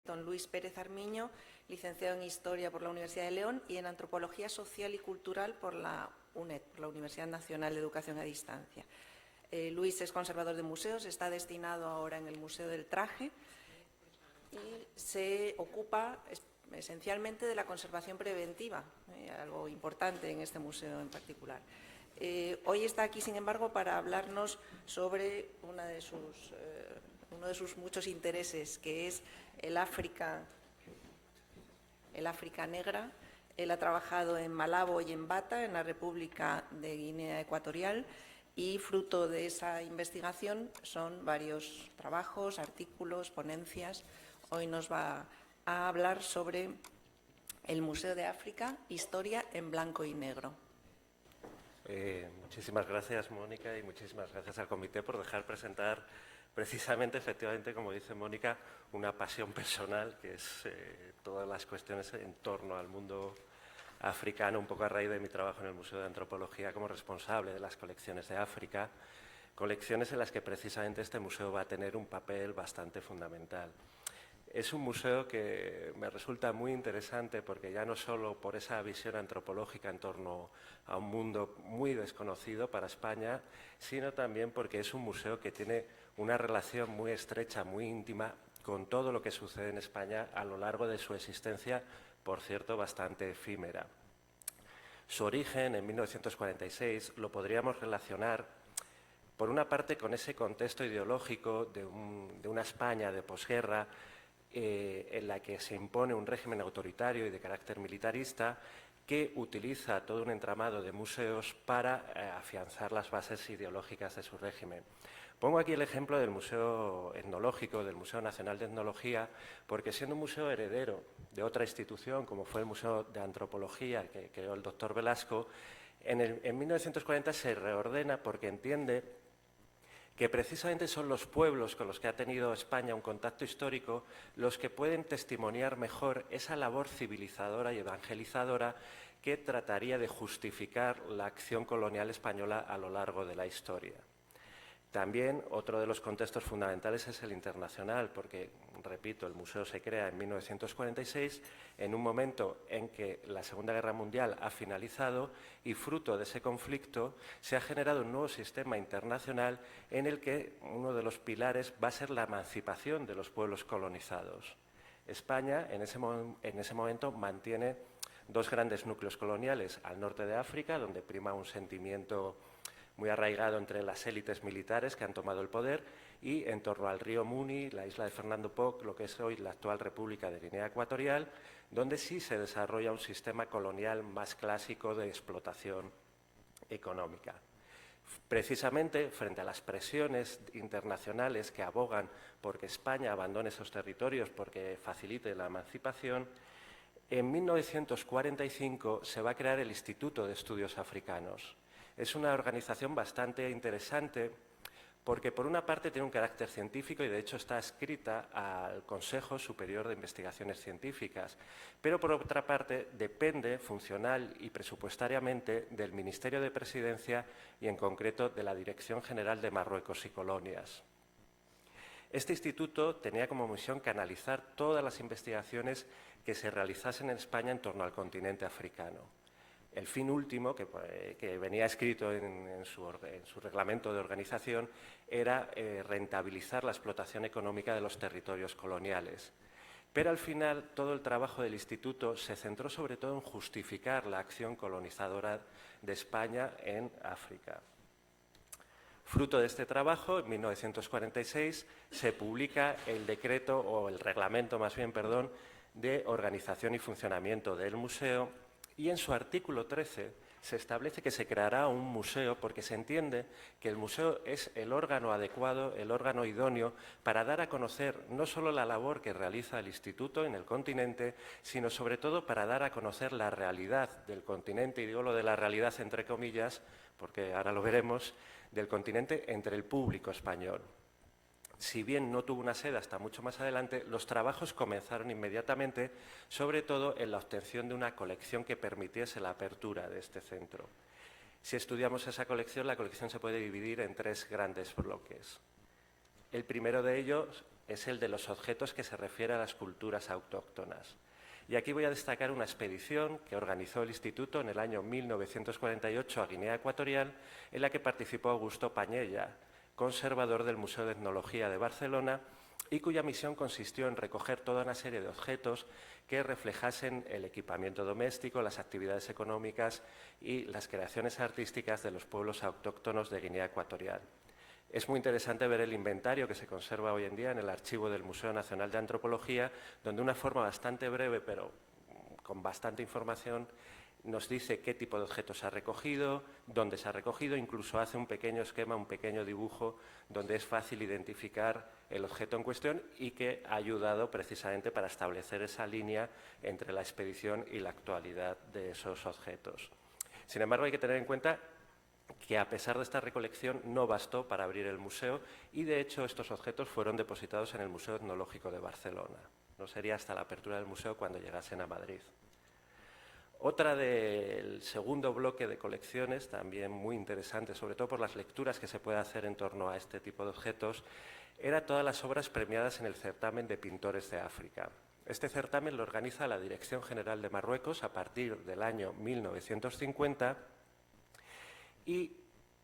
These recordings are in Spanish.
Don Luis Pérez Armiño, licenciado en Historia por la Universidad de León y en Antropología Social y Cultural por la UNED, por la Universidad Nacional de Educación a Distancia. Luis es conservador de museos, está destinado ahora en el Museo del Traje y se ocupa esencialmente de la conservación preventiva, algo importante en este museo en particular. Hoy está aquí, sin embargo, para hablarnos sobre uno de sus muchos intereses, que es el África negra. Él ha trabajado en Malabo y en Bata, en la República de Guinea Ecuatorial, y fruto de esa investigación son varios trabajos, artículos, ponencias. Hoy nos va a hablar sobre el Museo de África, historia en blanco y negro. Muchísimas gracias, Mónica, y muchísimas gracias al comité por dejar presentar precisamente, efectivamente, como dice Mónica, una pasión personal, que es todas las cuestiones en torno al mundo africano, un poco a raíz de mi trabajo en el Museo de Antropología como responsable de las colecciones de África, colecciones en las que precisamente este museo va a tener un papel bastante fundamental. Es un museo que me resulta muy interesante porque ya no solo por esa visión antropológica en torno a un mundo muy desconocido para España, sino también porque es un museo que tiene una relación muy estrecha, muy íntima con todo lo que sucede en España a lo largo de su existencia, por cierto, bastante efímera. Su origen, en 1946, lo podríamos relacionar por una parte con ese contexto ideológico de una España de posguerra en la que se impone un régimen autoritario y de carácter militarista que utiliza todo un entramado de museos para afianzar las bases ideológicas de su régimen. Pongo aquí el ejemplo del Museo Etnológico, del Museo Nacional de Etnología, porque siendo un museo heredero de otra institución, como fue el Museo de Antropología que creó el doctor Velasco, en 1940 se reordena porque entiende que precisamente son los pueblos con los que ha tenido España un contacto histórico los que pueden testimoniar mejor esa labor civilizadora y evangelizadora que trataría de justificar la acción colonial española a lo largo de la historia. También otro de los contextos fundamentales es el internacional, porque, repito, el museo se crea en 1946, en un momento en que la Segunda Guerra Mundial ha finalizado y fruto de ese conflicto se ha generado un nuevo sistema internacional en el que uno de los pilares va a ser la emancipación de los pueblos colonizados. España en ese momento mantiene dos grandes núcleos coloniales al norte de África, donde prima un sentimiento muy arraigado entre las élites militares que han tomado el poder y en torno al río Muni, la isla de Fernando Poo, lo que es hoy la actual República de Guinea Ecuatorial, donde sí se desarrolla un sistema colonial más clásico de explotación económica. Precisamente frente a las presiones internacionales que abogan porque España abandone esos territorios, porque facilite la emancipación, en 1945 se va a crear el Instituto de Estudios Africanos. Es una organización bastante interesante porque, por una parte, tiene un carácter científico y, de hecho, está adscrita al Consejo Superior de Investigaciones Científicas, pero, por otra parte, depende funcional y presupuestariamente del Ministerio de Presidencia y, en concreto, de la Dirección General de Marruecos y Colonias. Este instituto tenía como misión canalizar todas las investigaciones que se realizasen en España en torno al continente africano. El fin último, que venía escrito en su reglamento de organización, era rentabilizar la explotación económica de los territorios coloniales. Pero al final todo el trabajo del instituto se centró sobre todo en justificar la acción colonizadora de España en África. Fruto de este trabajo, en 1946 se publica el decreto, o el reglamento más bien, perdón, de organización y funcionamiento del museo, y en su artículo 13 se establece que se creará un museo porque se entiende que el museo es el órgano adecuado, el órgano idóneo para dar a conocer no solo la labor que realiza el Instituto en el continente, sino sobre todo para dar a conocer la realidad del continente, y digo lo de la realidad entre comillas, porque ahora lo veremos, del continente entre el público español. Si bien no tuvo una sede hasta mucho más adelante, los trabajos comenzaron inmediatamente, sobre todo en la obtención de una colección que permitiese la apertura de este centro. Si estudiamos esa colección, la colección se puede dividir en tres grandes bloques. El primero de ellos es el de los objetos que se refiere a las culturas autóctonas. Y aquí voy a destacar una expedición que organizó el Instituto en el año 1948 a Guinea Ecuatorial, en la que participó Augusto Pañella, conservador del Museo de Etnología de Barcelona, y cuya misión consistió en recoger toda una serie de objetos que reflejasen el equipamiento doméstico, las actividades económicas y las creaciones artísticas de los pueblos autóctonos de Guinea Ecuatorial. Es muy interesante ver el inventario que se conserva hoy en día en el archivo del Museo Nacional de Antropología, donde de una forma bastante breve, pero con bastante información, nos dice qué tipo de objetos se ha recogido, dónde se ha recogido, incluso hace un pequeño esquema, un pequeño dibujo, donde es fácil identificar el objeto en cuestión y que ha ayudado precisamente para establecer esa línea entre la expedición y la actualidad de esos objetos. Sin embargo, hay que tener en cuenta que a pesar de esta recolección no bastó para abrir el museo y, de hecho, estos objetos fueron depositados en el Museo Etnológico de Barcelona. No sería hasta la apertura del museo cuando llegasen a Madrid. Otra del segundo bloque de colecciones, también muy interesante, sobre todo por las lecturas que se puede hacer en torno a este tipo de objetos, era todas las obras premiadas en el certamen de pintores de África. Este certamen lo organiza la Dirección General de Marruecos a partir del año 1950 y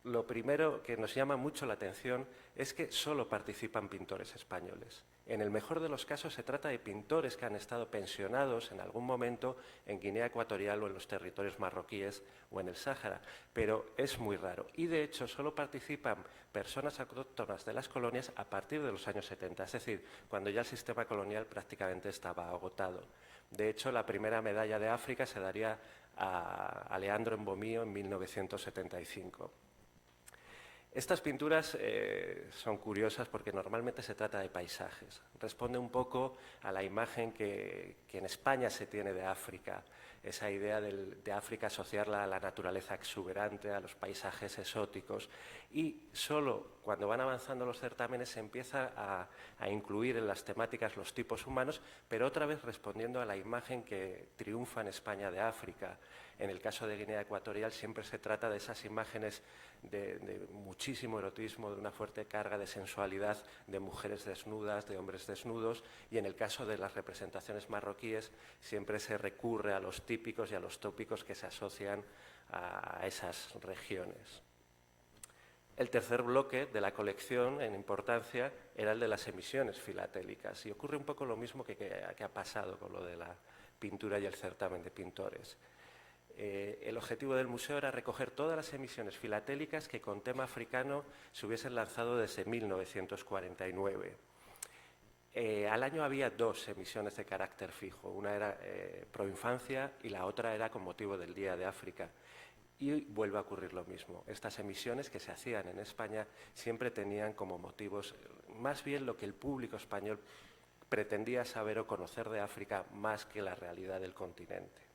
lo primero que nos llama mucho la atención es que solo participan pintores españoles. En el mejor de los casos se trata de pintores que han estado pensionados en algún momento en Guinea Ecuatorial o en los territorios marroquíes o en el Sáhara, pero es muy raro. Y de hecho solo participan personas autóctonas de las colonias a partir de los años 70, es decir, cuando ya el sistema colonial prácticamente estaba agotado. De hecho, la primera medalla de África se daría a Leandro Mbomío en 1975. Estas pinturas son curiosas porque normalmente se trata de paisajes. Responde un poco a la imagen que en España se tiene de África, esa idea de África asociarla a la naturaleza exuberante, a los paisajes exóticos. Y solo cuando van avanzando los certámenes se empieza a incluir en las temáticas los tipos humanos, pero otra vez respondiendo a la imagen que triunfa en España de África. En el caso de Guinea Ecuatorial siempre se trata de esas imágenes de muchísimo erotismo, de una fuerte carga de sensualidad, de mujeres desnudas, de hombres desnudos, y en el caso de las representaciones marroquíes siempre se recurre a los típicos y a los tópicos que se asocian a esas regiones. El tercer bloque de la colección en importancia era el de las emisiones filatélicas, y ocurre un poco lo mismo que ha pasado con lo de la pintura y el certamen de pintores. El objetivo del museo era recoger todas las emisiones filatélicas que con tema africano se hubiesen lanzado desde 1949. Al año había dos emisiones de carácter fijo, una era pro infancia y la otra era con motivo del Día de África. Y vuelve a ocurrir lo mismo. Estas emisiones que se hacían en España siempre tenían como motivos más bien lo que el público español pretendía saber o conocer de África más que la realidad del continente.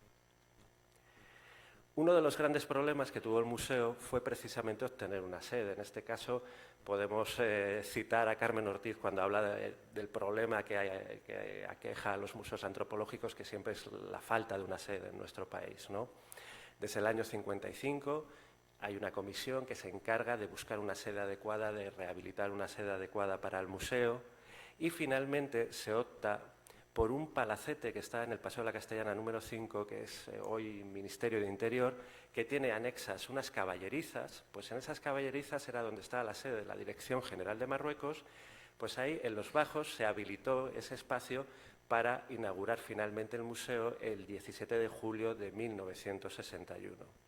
Uno de los grandes problemas que tuvo el museo fue precisamente obtener una sede. En este caso podemos citar a Carmen Ortiz cuando habla del problema que aqueja a los museos antropológicos, que siempre es la falta de una sede en nuestro país, ¿no? Desde el año 55 hay una comisión que se encarga de buscar una sede adecuada, de rehabilitar una sede adecuada para el museo, y finalmente se opta por un palacete que está en el Paseo de la Castellana número 5, que es hoy Ministerio de Interior, que tiene anexas unas caballerizas. Pues en esas caballerizas era donde estaba la sede de la Dirección General de Marruecos. Pues ahí en los bajos se habilitó ese espacio para inaugurar finalmente el museo el 17 de julio de 1961.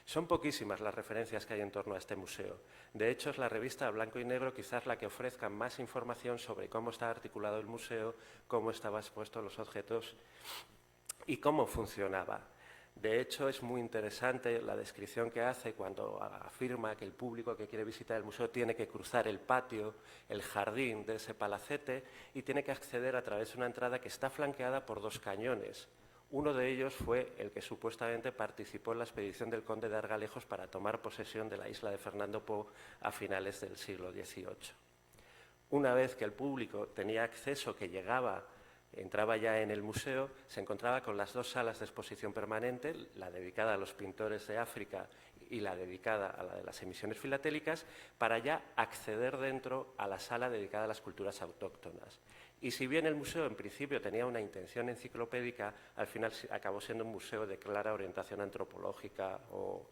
Son poquísimas las referencias que hay en torno a este museo. De hecho, es la revista Blanco y Negro quizás la que ofrezca más información sobre cómo está articulado el museo, cómo estaban expuestos los objetos y cómo funcionaba. De hecho, es muy interesante la descripción que hace cuando afirma que el público que quiere visitar el museo tiene que cruzar el patio, el jardín de ese palacete, y tiene que acceder a través de una entrada que está flanqueada por dos cañones. Uno de ellos fue el que supuestamente participó en la expedición del conde de Argalejos para tomar posesión de la isla de Fernando Po a finales del siglo XVIII. Una vez que el público tenía acceso, que entraba ya en el museo, se encontraba con las dos salas de exposición permanente, la dedicada a los pintores de África y la dedicada a la de las emisiones filatélicas, para ya acceder dentro a la sala dedicada a las culturas autóctonas. Y si bien el museo en principio tenía una intención enciclopédica, al final acabó siendo un museo de clara orientación antropológica o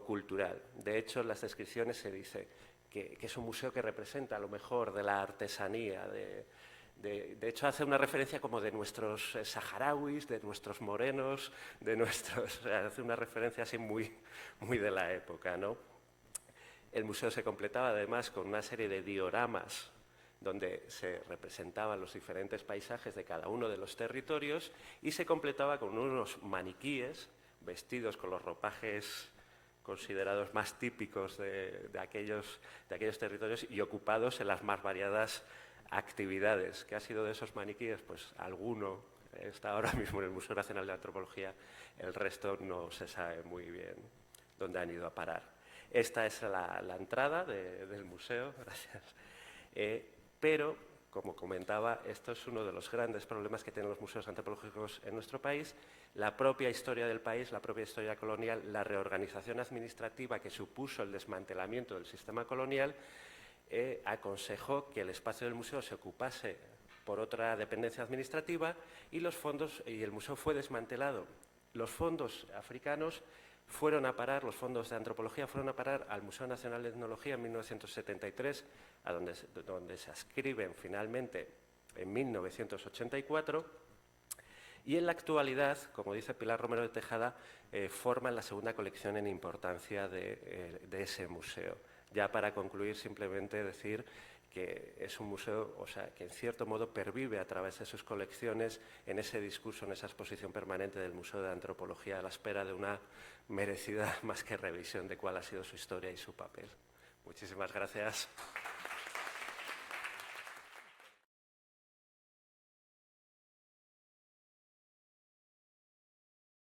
cultural. De hecho, en las descripciones se dice que es un museo que representa lo mejor de la artesanía. De hecho, hace una referencia como de nuestros saharauis, de nuestros morenos, hace una referencia así muy de la época, ¿no? El museo se completaba además con una serie de dioramas donde se representaban los diferentes paisajes de cada uno de los territorios y se completaba con unos maniquíes vestidos con los ropajes considerados más típicos de aquellos territorios y ocupados en las más variadas actividades. ¿Qué ha sido de esos maniquíes? Pues alguno está ahora mismo en el Museo Nacional de Antropología, el resto no se sabe muy bien dónde han ido a parar. Esta es la entrada del museo, gracias. Pero, como comentaba, esto es uno de los grandes problemas que tienen los museos antropológicos en nuestro país. La propia historia del país, la propia historia colonial, la reorganización administrativa que supuso el desmantelamiento del sistema colonial, aconsejó que el espacio del museo se ocupase por otra dependencia administrativa y el museo fue desmantelado. Los fondos africanos fueron a parar, los fondos de antropología fueron a parar al Museo Nacional de Etnología en 1973, a donde se adscriben finalmente en 1984, y en la actualidad, como dice Pilar Romero de Tejada, forman la segunda colección en importancia de ese museo. Ya para concluir, simplemente decir que es un museo, o sea, que en cierto modo pervive a través de sus colecciones en ese discurso, en esa exposición permanente del Museo de Antropología, a la espera de una merecida más que revisión de cuál ha sido su historia y su papel. Muchísimas gracias.